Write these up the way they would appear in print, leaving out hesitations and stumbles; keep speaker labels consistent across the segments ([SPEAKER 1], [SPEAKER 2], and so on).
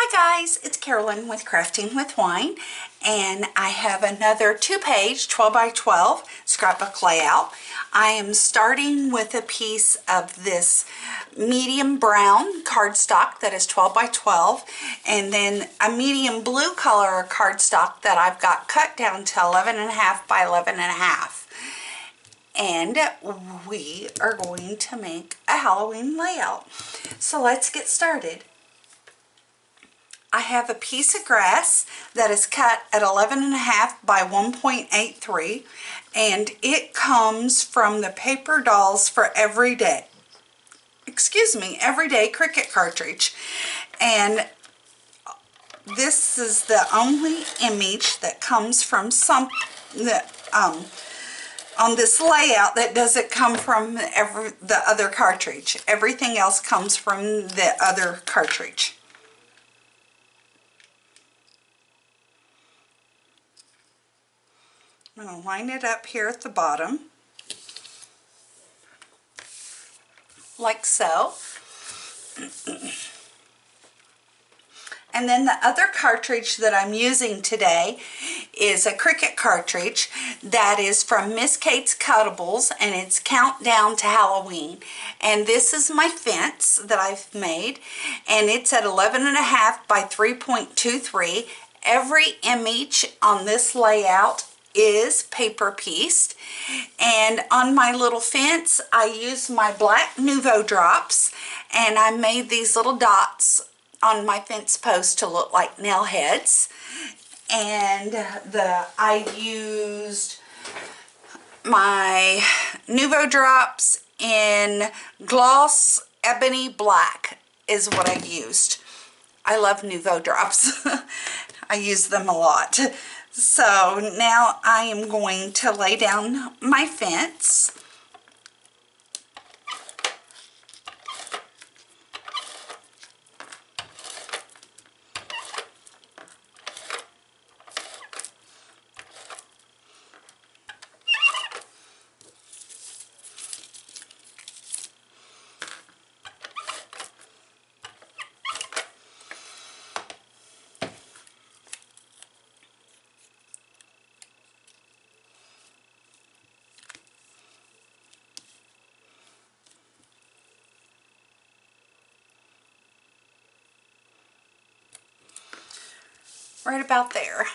[SPEAKER 1] Hi guys, it's Carolyn with Crafting with Wine, and I have another 2-page 12 by 12 scrapbook layout. I am starting with a piece of this medium brown cardstock that is 12 by 12, and then a medium blue color cardstock that I've got cut down to 11.5 by 11.5. And we are going to make a Halloween layout. So let's get started. I have a piece of grass that is cut at 11.5 by 1.83, and it comes from the Paper Dolls for Everyday Cricut cartridge. And this is the only image that comes from on this layout that doesn't come from the other cartridge. Everything else comes from the other cartridge. I'm going to line it up here at the bottom, like so. And then the other cartridge that I'm using today is a Cricut cartridge that is from Miss Kate's Cuttables, and it's Countdown to Halloween. And this is my fence that I've made, and it's at 11.5 by 3.23. Every image on this layout is paper pieced, and on my little fence I used my black Nuvo drops, and I made these little dots on my fence post to look like nail heads. And I used my Nuvo drops in gloss ebony black is what I used. I love Nuvo drops. I use them a lot. So now I am going to lay down my fence. Right about there.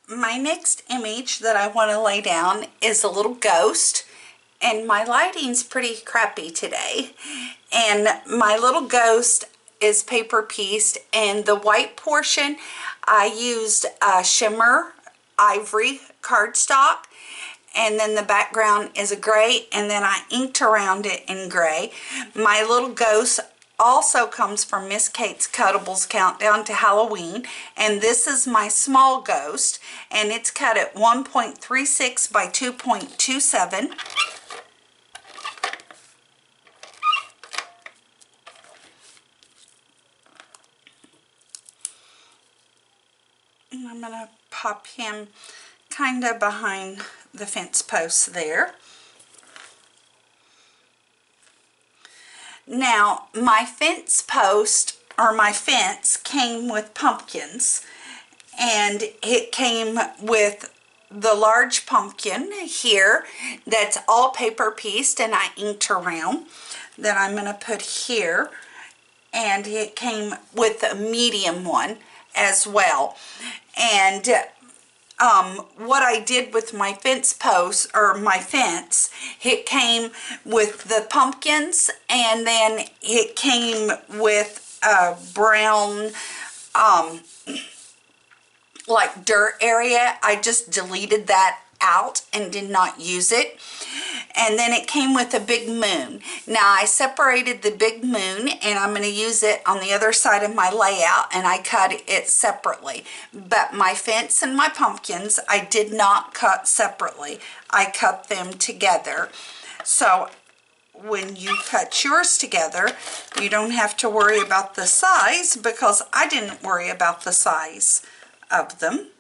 [SPEAKER 1] My next image that I want to lay down is a little ghost, and my lighting's pretty crappy today. And my little ghost is paper pieced, and the white portion I used shimmer ivory cardstock, and then the background is a gray, and then I inked around it in gray. My little ghost also comes from Miss Kate's Cuttables Countdown to Halloween, and this is my small ghost, and it's cut at 1.36 by 2.27. And I'm going to pop him kind of behind the fence posts there. Now, my fence post, or my fence, came with pumpkins, and it came with the large pumpkin here that's all paper pieced, and I inked around, that I'm going to put here, and it came with a medium one as well. And what I did with my fence post, or my fence, it came with the pumpkins, and then it came with a brown like dirt area. I just deleted that out and did not use it. And then it came with a big moon. Now I separated the big moon, and I'm going to use it on the other side of my layout, and I cut it separately. But my fence and my pumpkins I did not cut separately. I cut them together. So when you cut yours together, you don't have to worry about the size, because I didn't worry about the size of them.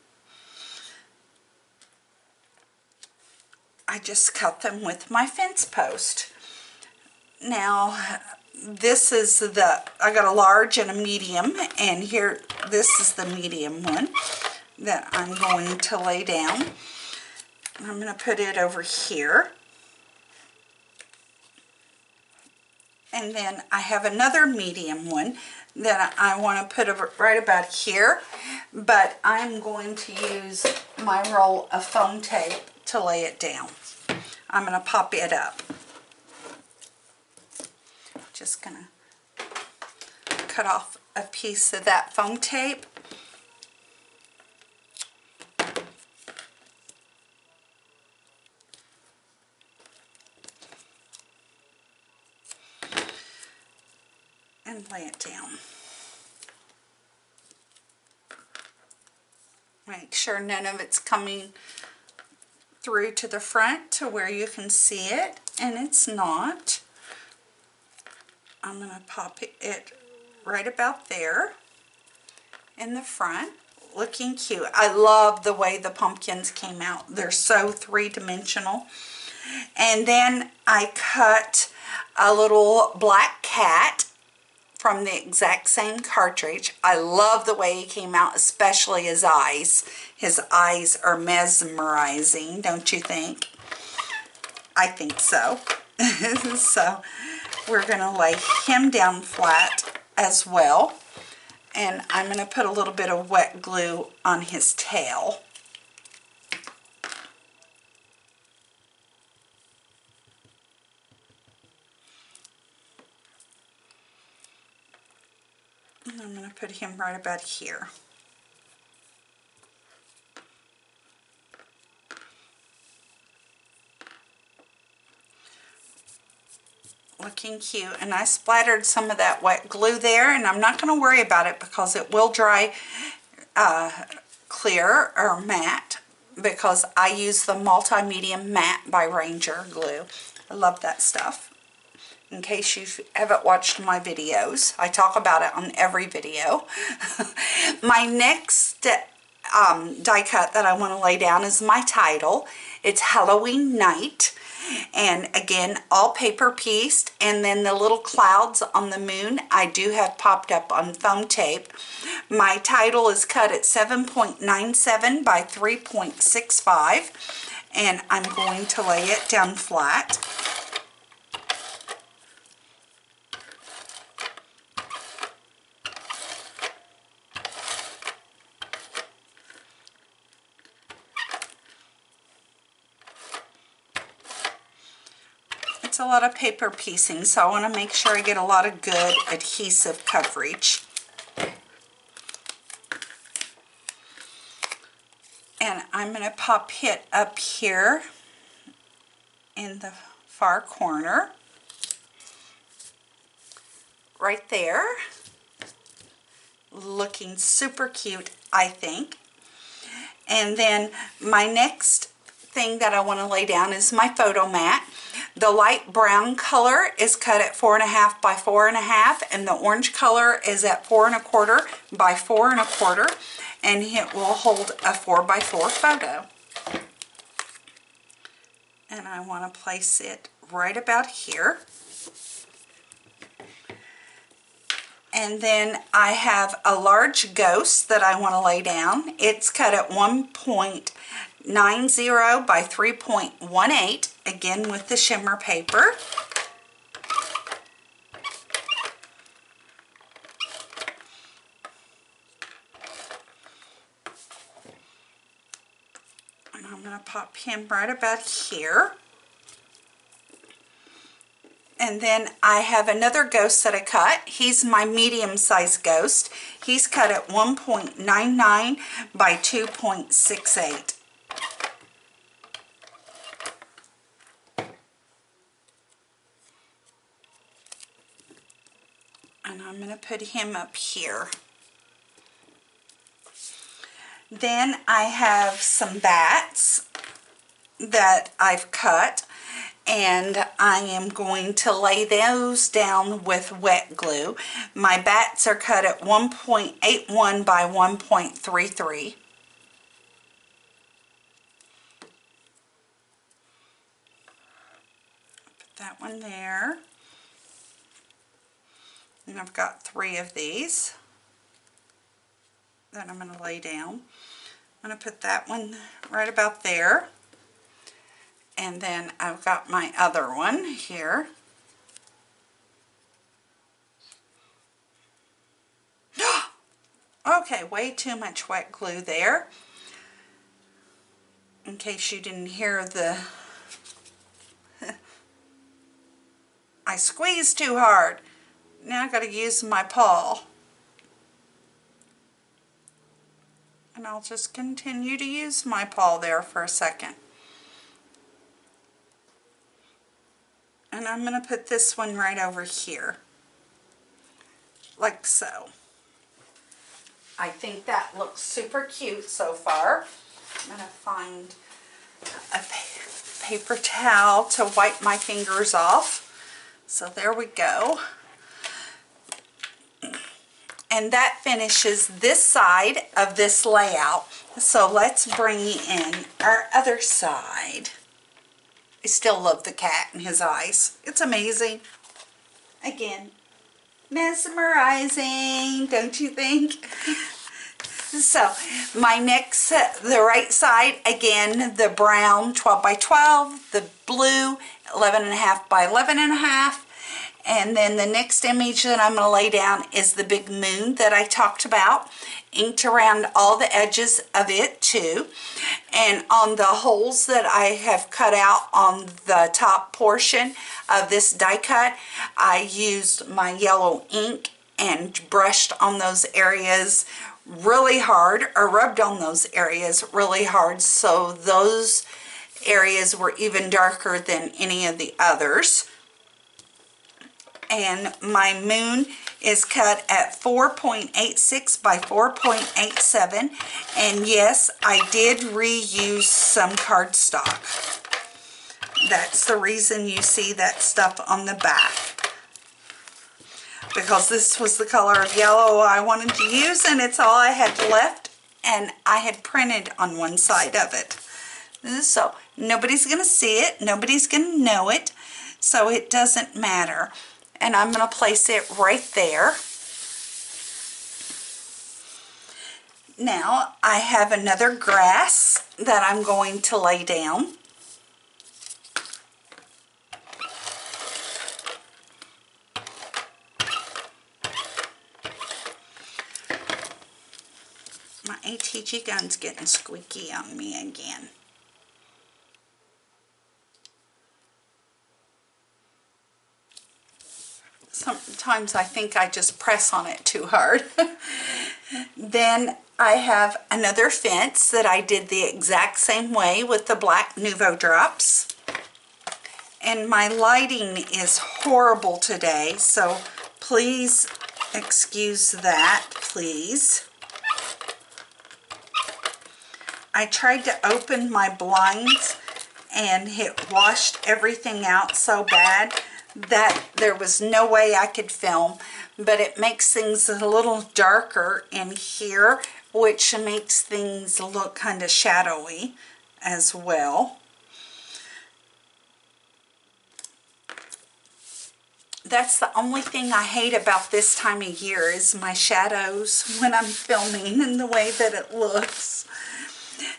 [SPEAKER 1] I just cut them with my fence post. Now this is I got a large and a medium, and here, this is the medium one that I'm going to lay down. I'm going to put it over here. And then I have another medium one that I want to put over right about here, but I'm going to use my roll of foam tape to lay it down. I'm going to pop it up. Just going to cut off a piece of that foam tape. And lay it down. Make sure none of it's coming through to the front to where you can see it, and it's not. I'm going to pop it right about there in the front, looking cute. I love the way the pumpkins came out. They're so three-dimensional. And then I cut a little black cat from the exact same cartridge. I love the way he came out, especially his eyes. His eyes are mesmerizing, don't you think? I think so. So we're going to lay him down flat as well. And I'm going to put a little bit of wet glue on his tail. And I'm going to put him right about here. Looking cute, and I splattered some of that wet glue there, and I'm not going to worry about it because it will dry clear or matte, because I use the multi-medium matte by Ranger glue. I love that stuff. In case you haven't watched my videos, I talk about it on every video. My next die cut that I want to lay down is my title. It's Halloween Night. And again, all paper pieced, and then the little clouds on the moon I do have popped up on foam tape. My title is cut at 7.97 by 3.65, and I'm going to lay it down flat. It's a lot of paper piecing, so I want to make sure I get a lot of good adhesive coverage. And I'm going to pop it up here in the far corner, right there. Looking super cute, I think. And then my next thing that I want to lay down is my photo mat. The light brown color is cut at 4.5 by 4.5, and the orange color is at 4.25 by 4.25, and it will hold a 4 by 4 photo. And I want to place it right about here. And then I have a large ghost that I want to lay down. It's cut at 1.90 by 3.18, again with the shimmer paper. And I'm going to pop him right about here. And then I have another ghost that I cut. He's my medium-sized ghost. He's cut at 1.99 by 2.68. And I'm going to put him up here. Then I have some bats that I've cut, and I am going to lay those down with wet glue. My bats are cut at 1.81 by 1.33. Put that one there. And I've got 3 of these that I'm going to lay down. I'm going to put that one right about there. And then I've got my other one here. Okay, way too much wet glue there. In case you didn't hear the... I squeezed too hard. Now I've got to use my paw. And I'll just continue to use my paw there for a second. And I'm going to put this one right over here. Like so. I think that looks super cute so far. I'm going to find a paper towel to wipe my fingers off. So there we go. And that finishes this side of this layout. So let's bring in our other side. I still love the cat and his eyes. It's amazing. Again, mesmerizing, don't you think? So my next, the right side, again, the brown 12 by 12, the blue 11.5 by 11.5. And then the next image that I'm going to lay down is the big moon that I talked about. Inked around all the edges of it too. And on the holes that I have cut out on the top portion of this die cut, I used my yellow ink and brushed on those areas really hard, or rubbed on those areas really hard, so those areas were even darker than any of the others. And my moon is cut at 4.86 by 4.87. And yes, I did reuse some cardstock. That's the reason you see that stuff on the back. Because this was the color of yellow I wanted to use, and it's all I had left. And I had printed on one side of it. So nobody's going to see it. Nobody's going to know it. So it doesn't matter. And I'm going to place it right there. Now I have another grass that I'm going to lay down. My ATG gun's getting squeaky on me again. Sometimes I think I just press on it too hard. Then I have another fence that I did the exact same way with the black Nuvo drops. And my lighting is horrible today, so please excuse that, please. I tried to open my blinds and it washed everything out so bad that there was no way I could film, but it makes things a little darker in here, which makes things look kind of shadowy as well. That's the only thing I hate about this time of year is my shadows when I'm filming and the way that it looks.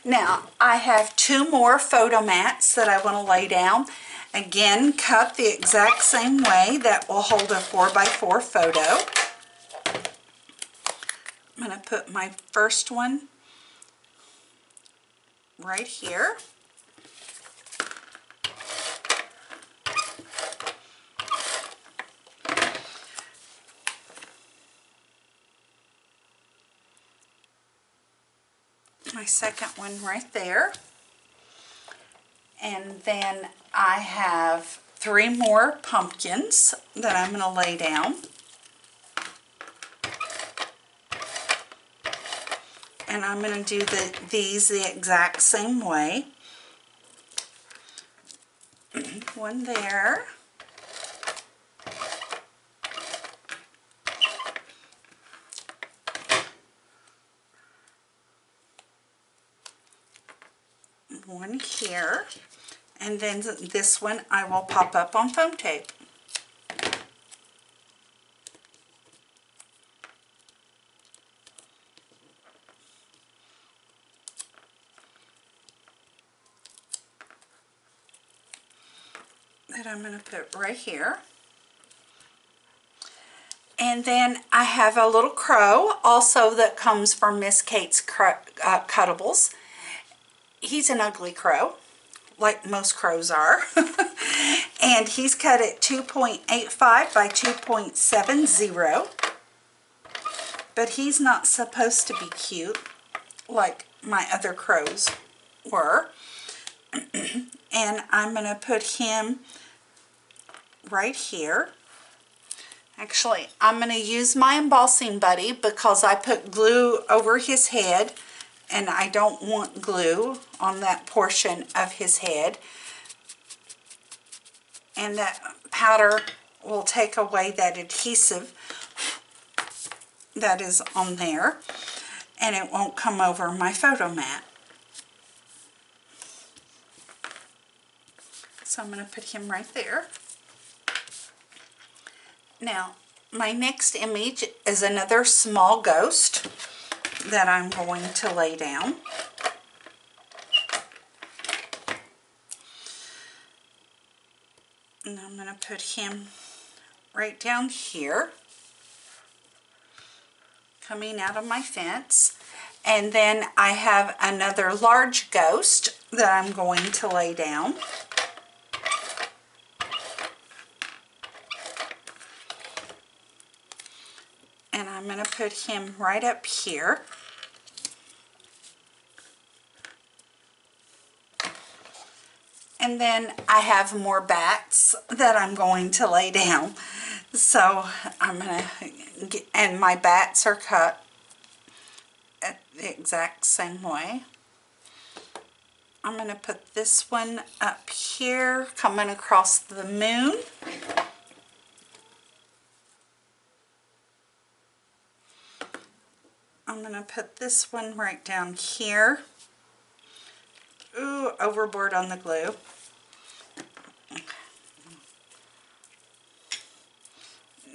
[SPEAKER 1] Now, I have 2 more photo mats that I want to lay down. Again, cut the exact same way that will hold a 4x4 photo. I'm going to put my first one right here. My second one right there. And then I have 3 more pumpkins that I'm going to lay down. And I'm going to do these the exact same way. One there. One here. And then this one I will pop up on foam tape. that I'm going to put right here. And then I have a little crow also that comes from Miss Kate's Cuttables. He's an ugly crow, like most crows are. And he's cut at 2.85 by 2.70. But he's not supposed to be cute like my other crows were. And I'm going to put him right here. Actually, I'm going to use my embossing buddy because I put glue over his head and I don't want glue on that portion of his head. And that powder will take away that adhesive that is on there and it won't come over my photo mat. So I'm going to put him right there. Now, my next image is another small ghost that I'm going to lay down. And I'm going to put him right down here, coming out of my fence. And then I have another large ghost that I'm going to lay down. And I'm going to put him right up here. And then I have more bats that I'm going to lay down. So I'm going to get, and my bats are cut at the exact same way. I'm going to put this one up here, coming across the moon. I'm going to put this one right down here. Ooh, overboard on the glue.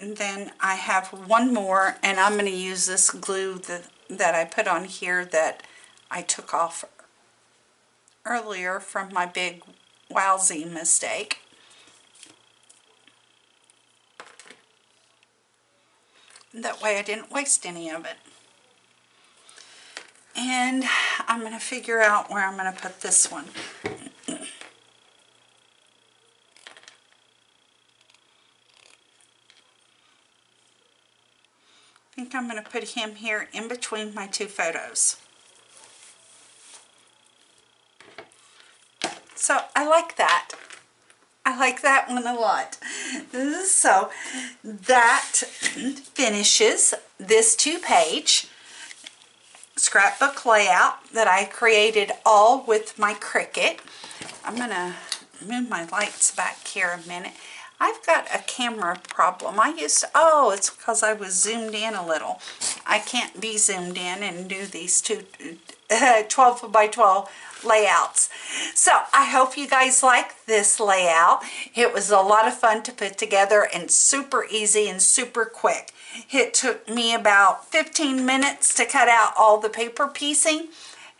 [SPEAKER 1] And then I have one more, and I'm going to use this glue that I put on here that I took off earlier from my big wowsy mistake. That way I didn't waste any of it. And I'm going to figure out where I'm going to put this one. I think I'm going to put him here in between my two photos. So I like that. I like that one a lot. So that finishes this 2-page scrapbook layout that I created all with my Cricut. I'm going to move my lights back here a minute. I've got a camera problem. Oh, it's because I was zoomed in a little. I can't be zoomed in and do these 12 by 12 layouts. So I hope you guys like this layout. It was a lot of fun to put together and super easy and super quick. It took me about 15 minutes to cut out all the paper piecing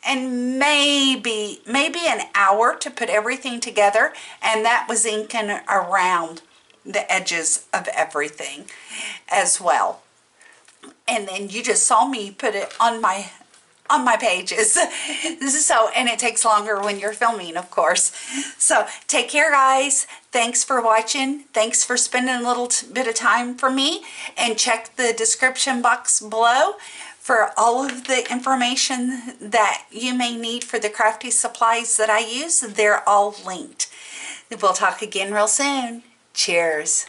[SPEAKER 1] and maybe an hour to put everything together, and that was inking around the edges of everything as well. And then you just saw me put it on my pages. So, and it takes longer when you're filming, of course. So take care, guys. Thanks for watching. Thanks for spending a little bit of time for me, and check the description box below for all of the information that you may need for the crafty supplies that I use. They're all linked. We'll talk again real soon. Cheers.